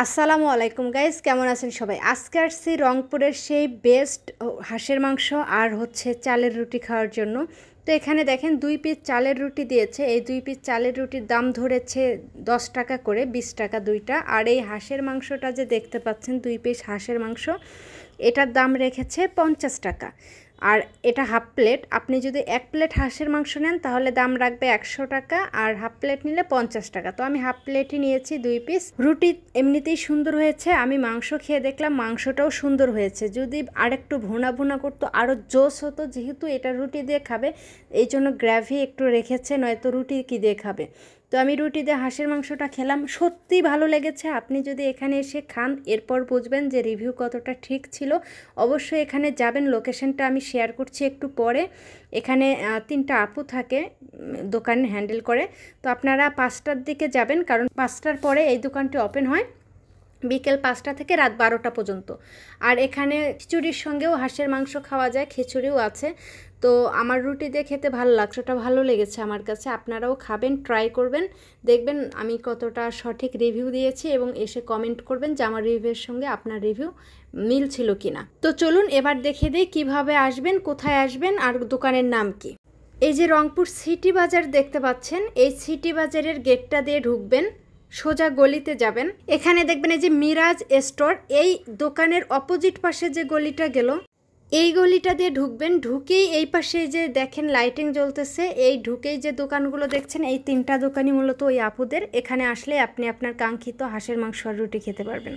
আসসালামু আলাইকুম গাইস, কেমন আছেন সবাই? আজকে আসছি রংপুরের সেই বেস্ট হাঁসের মাংস আর হচ্ছে চালের রুটি খাওয়ার জন্য। তো এখানে দেখেন 2 পিস চালের রুটি দিয়েছে। এই 2 পিস চালের রুটির দাম ধরেছে 10 টাকা করে, 20 টাকা দুইটা। আর এই হাঁসের মাংসটা যে দেখতে পাচ্ছেন, 2 পিস হাঁসের মাংস, এটার দাম রেখেছে 50 টাকা। আর এটা হাফ প্লেট। আপনি যদি 1 প্লেট হাঁসের মাংস নেন তাহলে দাম রাখবে 100 টাকা, আর হাফ প্লেট নিলে 50 টাকা। তো আমি হাফ প্লেটই নিয়েছি 2 পিস। রুটি এমনিতেই সুন্দর হয়েছে, আমি মাংস খেয়ে দেখলাম মাংসটাও সুন্দর হয়েছে। যদি আরেকটু ভুনা ভুনা করতো আরও জোস হতো, যেহেতু এটা রুটি দিয়ে খাবে এই জন্য গ্রেভি একটু রেখেছে, নয়তো রুটি কি দিয়ে খাবে। তো আমি রুটি দিয়ে হাঁসের মাংসটা খেলাম, সত্যি ভালো লেগেছে। আপনি যদি এখানে এসে খান এরপর বুঝবেন যে রিভিউ কতটা ঠিক ছিল। অবশ্যই এখানে যাবেন, লোকেশনটা আমি শেয়ার করছি একটু পরে। এখানে 3টা আপু থাকে দোকান হ্যান্ডেল করে। তো আপনারা 5টার দিকে যাবেন, কারণ 5টার পরে এই দোকানটি ওপেন হয়, বিকেল 5টা থেকে রাত 12টা পর্যন্ত। আর এখানে খিচুড়ির সঙ্গেও হাঁসের মাংস খাওয়া যায়, খিচুড়িও আছে। তো আমার রুটি দিয়ে খেতে ভালো লাগছে, ওটা ভালো লেগেছে আমার কাছে। আপনারাও খাবেন, ট্রাই করবেন, দেখবেন আমি কতটা সঠিক রিভিউ দিয়েছি, এবং এসে কমেন্ট করবেন যে আমার রিভিউয়ের সঙ্গে আপনার রিভিউ মিল ছিল কিনা। তো চলুন এবার দেখে দিই কিভাবে আসবেন, কোথায় আসবেন, আর দোকানের নাম কি। এই যে রংপুর সিটি বাজার দেখতে পাচ্ছেন, এই সিটি বাজারের গেটটা দিয়ে ঢুকবেন, সোজা গলিতে যাবেন। এখানে দেখবেন এই যে মিরাজ স্টোর, এই দোকানের অপোজিট পাশে যে গলিটা গেল, এই গলিটা দিয়ে ঢুকবেন। ঢুকেই এই পাশে যে দেখেন লাইটিং জ্বলতেছে, এই ঢুকেই যে দোকানগুলো দেখছেন, এই 3টা দোকানই মূলত ওই আপুদের। এখানে আসলে আপনি আপনার কাঙ্ক্ষিত হাঁসের মাংস আর রুটি খেতে পারবেন।